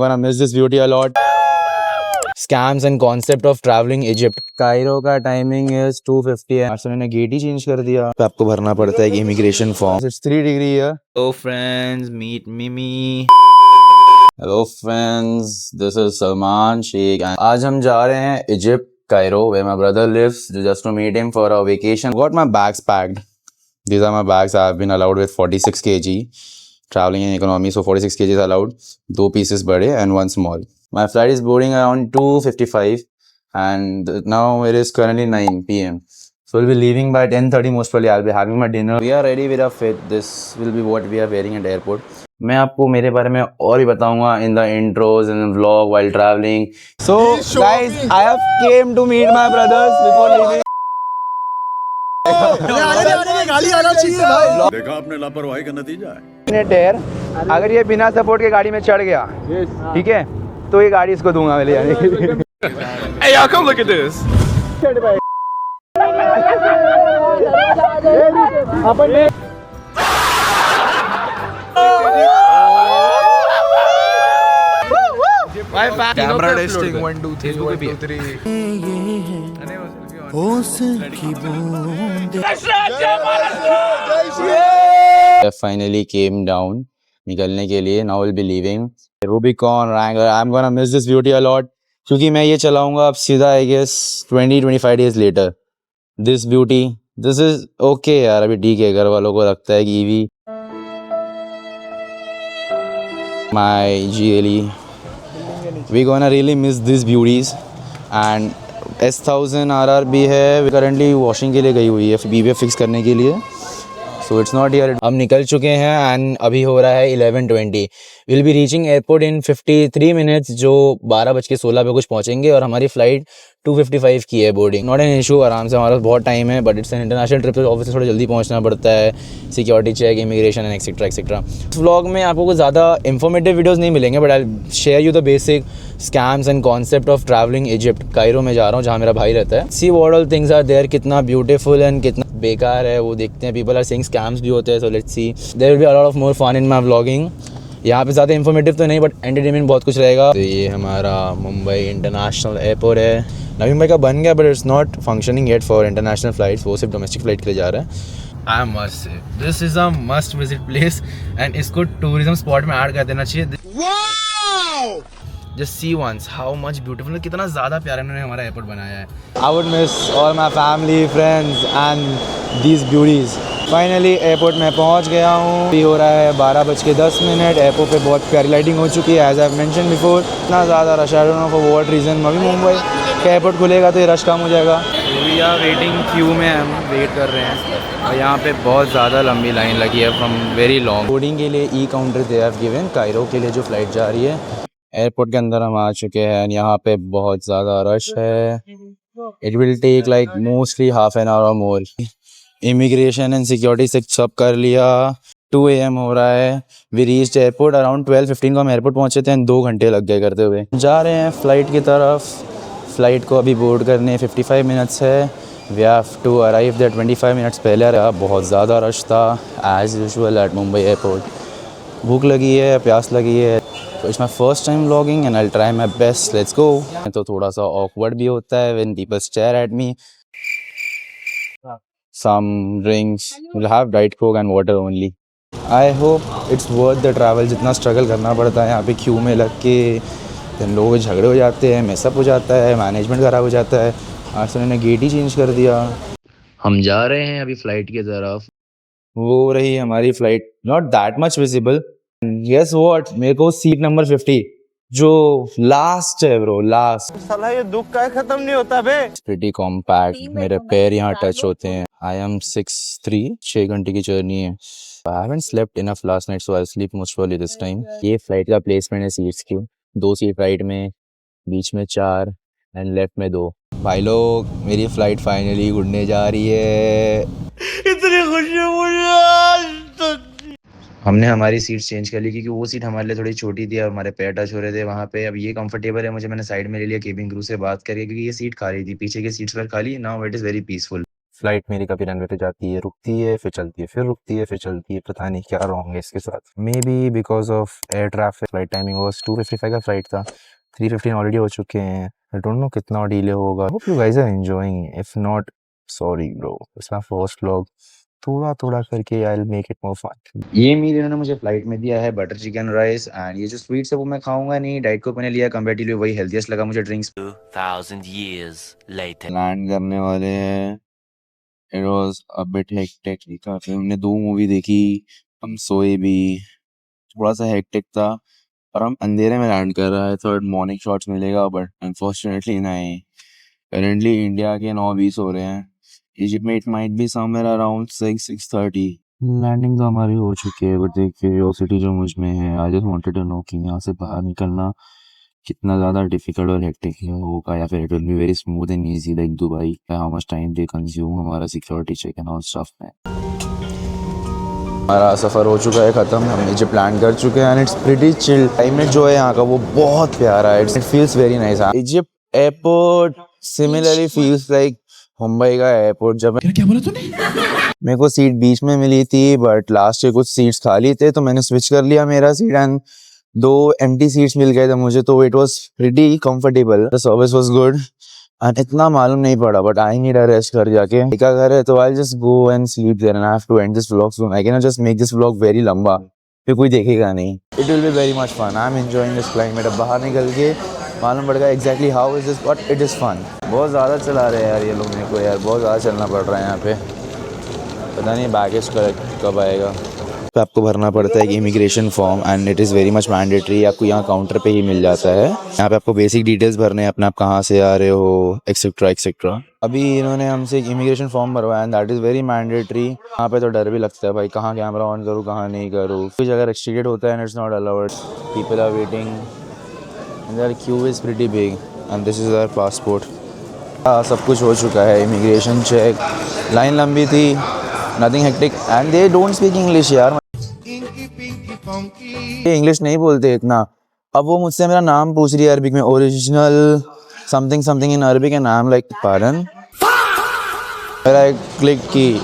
Gonna miss this beauty a lot. Scams and concept of traveling Egypt. Cairo का timing is 2:50 है। Arsenal ने gate ही change कर दिया। तो आपको भरना पड़ता है immigration form. It's 3 degree here. Hello friends, meet Mimi. Hello friends, this is Salman Sheikh. आज हम जा रहे हैं Egypt, Cairo, where my brother lives, just to meet him for a vacation. Got my bags packed. These are my bags. I've been allowed with 46 kg. Traveling in economy, so 46 kg is allowed. 2 pieces bade and 1 small. My flight is boarding around 2:55 and now it is currently 9 p.m. So we'll be leaving by 10:30 most probably. I'll be having my dinner. We are ready with our fit. This will be what we are wearing at the airport. मैं आपको मेरे बारे में और भी बताऊंगा in the intros and vlog while traveling. So guys, I have came to meet my brothers before leaving. गाड़ी आना चाहिए भाई। देखा आपने लापरवाही का नतीजा है। अगर ये बिना सपोर्ट के गाड़ी में चढ़ गया, ठीक है, तो ये गाड़ी इसको दूंगा मैं ले जाने के लिए। Hey y'all, come look at this. Camera testing 1 2 3 1 2 3. Finally came down निकलने के लिए. Now we'll be leaving Rubicon Wrangler. I'm gonna miss this beauty a lot क्योंकि मैं ये चलाऊंगा अब सीधा I guess 20-25 days later. This beauty, this is okay यार, अभी ठीक है. घर वालों को लगता है कि EV my GLE. We gonna really miss these beauties and S1000 RR भी है, करंटली वॉशिंग के लिए गई हुई है BBF फिक्स करने के लिए. So it's not here. हम निकल चुके हैं एंड अभी हो रहा है 11:20. Will be reaching airport in 53 minutes, जो 12:16 पे कुछ पहुंचेंगे और हमारी फ़्लाइट 2:55 की है बोर्डिंग. नॉट एन इशू, आराम से, हमारा बहुत टाइम है, but it's an international trip, तो ऑब्वियसली थोड़ा जल्दी पहुंचना पड़ता है. Security check, immigration and etcetera etcetera. इस व्लॉग में आपको कुछ ज़्यादा इंफॉर्मेटिव वीडियोस नहीं मिलेंगे, but I share you the basic scams and concept of travelling Egypt. Cairo में जा रहा हूँ जहाँ मेरा भाई रहता है. See what all things are there, कितना ब्यूटीफुल एंड कितना बेकार है वो देखते हैं. पीपल आर सेइंग स्कैम्स भी होते हैं, so let's see. There will be a lot of more fun in my vlogging. यहाँ पे ज़्यादा इन्फॉर्मेटिव तो नहीं, बट एंटरटेनमेंट बहुत कुछ रहेगा. तो ये हमारा मुंबई इंटरनेशनल एयरपोर्ट है. नवी मुंबई का बन गया, but it's not functioning yet for international flights. वो सिर्फ डोमेस्टिक फ्लाइट के लिए जा रहा है. I must say this is a must visit place and इसको टूरिज्म स्पॉट में ऐड कर देना चाहिए. Just see once how much beautiful, कितना ज़्यादा प्यारा इन्होंने हमारा एयरपोर्ट बनाया है. I would miss all my family, friends and these beauties. Finally airport में पहुंच गया हूँ. अभी हो रहा है 12:10. एयरपोर्ट पे बहुत प्यारी लाइटिंग हो चुकी है, as I've mentioned before. इतना ज़्यादा rush, I don't know for what reason. अभी मुंबई का एयरपोर्ट खुलेगा तो ये रश कम हो जाएगा. We are waiting क्यू में, हम वेट कर रहे हैं और यहाँ पे बहुत ज़्यादा लंबी लाइन लगी है फ्रॉम वेरी लॉन्ग. बोर्डिंग के लिए counter they have given, Cairo के लिए जो फ्लाइट जा रही है. एयरपोर्ट के अंदर हम आ चुके हैं. यहाँ पे बहुत ज़्यादा रश है. It will take like mostly half an hour और मोर. इमिग्रेशन एंड सिक्योरिटी से सब कर लिया. 2 AM हो रहा है. वी रीच्ड एयरपोर्ट अराउंड 12:15 को हम एयरपोर्ट पहुँचे थे. 2 घंटे लग गए करते हुए. जा रहे हैं फ़्लाइट की तरफ. फ़्लाइट को अभी बोर्ड करने 55 मिनट्स है. We have to arrive there 25 minutes पहले. बहुत ज़्यादा रश था as usual at Mumbai airport. भूख लगी है, प्यास लगी है. So it's my first time vlogging and I'll try my best. Let's go. तो थोड़ा सा awkward भी होता है when people stare at me. Some drinks. We'll have Diet Coke and water only. I hope it's worth the travel. जितना struggle करना पड़ता है यहाँ पे क्यू में लग के, then लोग झगड़े हो जाते हैं, मैसअप हो जाता है, मैनेजमेंट खराब हो जाता है. आज उन्होंने गेट ही चेंज कर दिया. हम जा रहे हैं अभी फ्लाइट की तरफ. वो रही हमारी flight. Not that much visible. Guess what? मेरे को सीट नंबर 50 जो लास्ट है ब्रो, लास्ट. साला ये दुख का खत्म नहीं होता बे. Pretty compact. मेरे पैर यहाँ टच होते हैं. I am 6'3", 6 घंटे की जर्नी है. I haven't slept enough last night, so I'll sleep most probably this time. ये फ्लाइट का प्लेसमेंट है सीट्स की. 2 सीट राइट में, बीच में 4 एंड लेफ्ट में 2. भाई लोग, मेरी फ्लाइट फाइनली उड़ने जा रही है. इतनी खुशी मुझे. हमने हमारी सीट चेंज कर ली क्योंकि वो सीट हमारे लिए थोड़ी छोटी थी. अब हमारे पैर टच हो रहे थे वहाँ पे. अब ये कंफर्टेबल है मुझे. मैंने साइड में ले लिया केबिन क्रू से बात करके क्योंकि ये सीट खाली थी. पीछे की सीट्स पर खाली. Now it is very peaceful. Flight मेरी कभी रनवे पे जाती है, रुकती है, फिर चलती है, फिर रुकती है, फिर चलती है, पता नहीं क्या रॉन्ग है इसके साथ। Maybe because of air traffic. Flight timing was 2:55 का फ्लाइट था, 3:15 ऑलरेडी हो चुके हैं। आई डोंट नो कितना डिले होगा। Hope you guys are enjoying, if not sorry bro, it's my first vlog. थोड़ा थोड़ा करके I will make it more fun. ये मील इन्होंने मुझे फ्लाइट में दिया है, बटर चिकन राइस, एंड ये जो स्वीट्स है वो मैं खाऊंगा नहीं, डाइट कोक मैंने लिया, कंपैरेटिवली वही हेल्थीएस्ट लगा मुझे ड्रिंक्स। 2000 years later. लैंड करने वाले हैं। It was a bit hectic. काफी हमने 2 मूवी देखी, हम सोए भी, थोड़ा सा हेक्टिक था, और हम अंधेरे में लैंड कर रहा है। थर्ड मॉर्निंग शॉट्स मिलेगा, बट अनफॉर्चुनेटली नहीं। करंटली इंडिया के 9:20 हो रहे हैं, इजिप्ट में it might be somewhere around 6:30। Landing तो हमारी हो चुकी है, बट एक क्यूरियोसिटी जो मुझ में है, I just wanted to know कि यहाँ से बाहर निकलना कितना ज़्यादा डिफिकल्ट और हेक्टिक होगा, या फिर it will be very smooth and easy like Dubai. How much time they consume हमारा security check and all stuff में। हमारा सफ़र हो चुका है ख़त्म, हम इजिप्ट लैंड कर चुके हैं and it's pretty chill. Climate जो है यहाँ का वो बहुत प्यारा है, it feels very nice. Egypt airport similarly feels like Mumbai का एयरपोर्ट। जब क्या बोला तूने? मेरे को सीट बीच में मिली थी, बट लास्ट के कुछ सीट्स खाली थे तो मैंने स्विच कर लिया मेरा सीट, एंड 2 एम्प्टी सीट्स मिल गए थे मुझे, तो it was pretty comfortable. The service was good and इतना मालूम नहीं पड़ा, but I need a rest घर जाके। का घर है तो I just go and sleep there and I have to end this vlog soon. I can not just make this vlog very लंबा, फिर कोई देखेगा नहीं। It will be very much fun, I am enjoying this climate. अब बाहर निकल के मालूम पड़ेगा exactly how is this, but it is fun. बहुत ज़्यादा चला रहे हैं यार ये लोग मेरे को, यार बहुत ज़्यादा चलना पड़ रहा है यहाँ पे। पता नहीं बैगेज करेक्ट कब आएगा। तो आपको भरना पड़ता है एक immigration form and it is very much mandatory. आपको यहाँ काउंटर पे ही मिल जाता है। यहाँ पे आपको बेसिक डिटेल्स भरने हैं अपना, आप कहाँ से आ रहे हो, एक्सेट्रा एक्सेट्रा। अभी इन्होंने हमसे एक इमिग्रेशन फॉर्म भरवाया and that is very mandatory. यहाँ पे तो डर भी लगता है भाई, कहाँ कैमरा ऑन करूँ कहाँ नहीं करूँ, कुछ अगर रिस्ट्रिक्टेड होता है and it's not allowed. People are waiting and their queue is pretty big and this is our passport. सब कुछ हो चुका है, इमिग्रेशन चेक, लाइन लंबी थी, nothing hectic and they don't speak English यार, इंग्लिश नहीं बोलते इतना। अब वो मुझसे मेरा नाम पूछ रही है अरबिक में, original something something in Arabic, and I am like pardon. फिर आई क्लिक की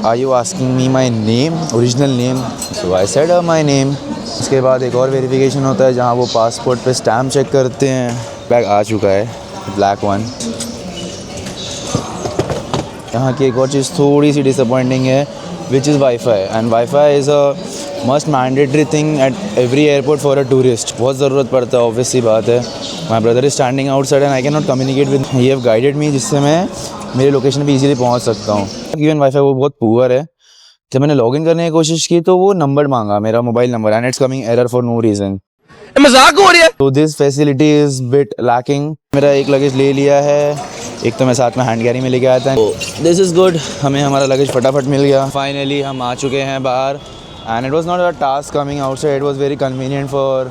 are you asking me my name, original name, so I said my name. उसके बाद एक और वेरिफिकेशन होता है जहाँ वो पासपोर्ट पे स्टैम्प चेक करते हैं। बैग आ चुका है, ब्लैक वन। यहाँ की एक और चीज़ थोड़ी सी डिसअपॉइंटिंग है, which is wifi, and wifi is a must mandatory thing at every airport for a tourist. बहुत ज़रूरत पड़ता है, ऑब्वियस सी बात है। My brother is standing outside and I can not communicate with, he have guided मी, जिससे मैं मेरे location पे इजीली पहुंच सकता हूँ। इवन वाईफाई वो बहुत पुअर है। जब मैंने लॉगिन करने की कोशिश की तो वो नंबर मांगा, मेरा mobile number, and it's coming error for no reason. मजाक हो रही है। तो this facility is bit lacking. मेरा एक लगेज ले लिया है, एक तो मैं साथ में हैंड कैरी में लेके आया था। दिस इज़ गुड, हमें हमारा लगेज फटाफट मिल गया। फाइनली हम आ चुके हैं बाहर and it was not a task coming outside, it was very convenient for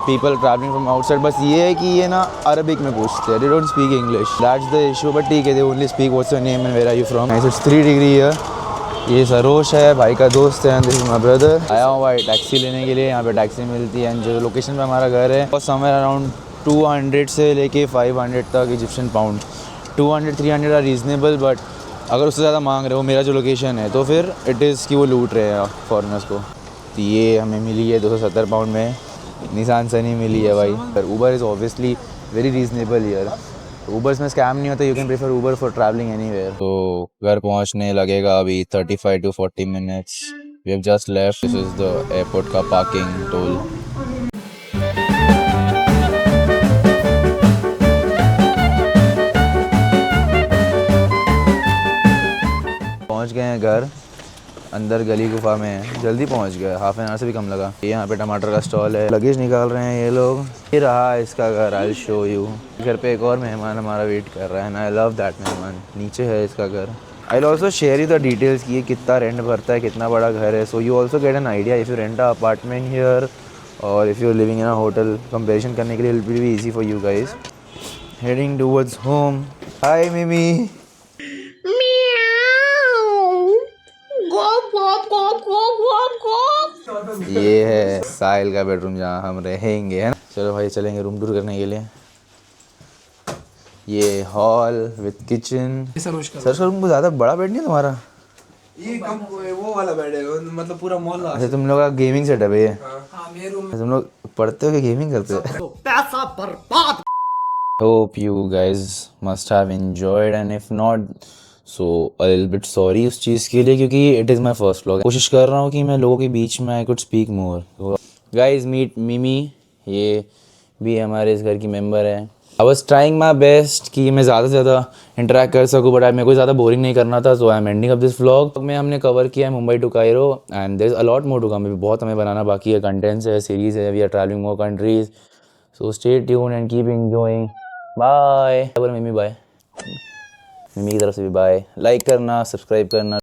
people travelling from outside. बस ये है कि ये ना अरबिक में पूछते हैं, they don't speak English, that's the issue. But ठीक है, they only speak what's your name and where are you from. It's 3 degree here. ये सरोश है, भाई का दोस्त है, दिस इज माय ब्रदर। आया हूँ भाई टैक्सी लेने के लिए, यहाँ पे टैक्सी मिलती है एंड जो लोकेशन पे हमारा घर है और समवेयर अराउंड 200 से लेके 500 तक Egyptian pound. 200-300 are reasonable, but अगर उससे ज़्यादा मांग रहे हो मेरा जो लोकेशन है तो फिर इट इज़ कि वो लूट रहे हैं फॉरेनर्स को। तो ये हमें मिली है 270 पाउंड में, इतनी सान से नहीं मिली है भाई। पर Uber is obviously very reasonable ईयर, ऊबर्स में स्कैम नहीं होता, you can prefer Uber for travelling anywhere. तो घर पहुंचने लगेगा अभी 35 to 40 minutes. We have just left, this is the airport का पार्किंग टोल। पहुंच गए हैं घर, अंदर गली गुफा में है, जल्दी पहुंच गए, हाफ एन आवर से भी कम लगा। ये यहाँ पे टमाटर का स्टॉल है, लगेज निकाल रहे हैं ये लोग। ये रहा इसका घर, आई विल शो यू। घर पे एक और मेहमान हमारा वेट कर रहा है एंड आई लव दैट मेहमान। नीचे है इसका घर। I will also share you the details कि ये कितना रेंट भरता है, कितना बड़ा घर है, so you also get an idea if you rent a apartment here और if you are living in a hotel. Comparison करने के लिए will be easy for you guys. Heading towards home. Hi Mimi. ये है साहिल का बेडरूम जहाँ हम रहेंगे, है ना। चलो भाई चलेंगे रूम टूर करने के लिए। ये हॉल विद किचन। सर तुमको ज़्यादा बड़ा बेड नहीं है तुम्हारा? ये कम वो वाला बेड है, मतलब पूरा मॉल। अच्छा तुम लोग का गेमिंग सेटअप है ये? हाँ मेरे रूम में। तुम लोग पढ़ते हो कि गेमिंग करते हो? पैसा बर्बाद। Hope you guys must have enjoyed and if not so a little bit sorry उस चीज़ के लिए, क्योंकि it is my first vlog। कोशिश कर रहा हूँ कि मैं लोगों के बीच में I could speak more। Guys meet मिमी, ये भी हमारे इस घर की मेंबर है। I was trying my best कि मैं ज़्यादा से ज़्यादा इंटरेक्ट कर सकूँ, बट मेरे को ज़्यादा बोरिंग नहीं करना था। So I am ending up this vlog में हमने कवर किया है Mumbai to Cairo and there is a lot more to come. बहुत हमें बनाना बाकी है, कंटेंट्स है, सीरीज़ है, we are travelling more countries. So stay tune and keep enjoying. Bye. बोलो मिमी बाय। मिमी की तरफ से भी बाय। लाइक करना, सब्सक्राइब करना।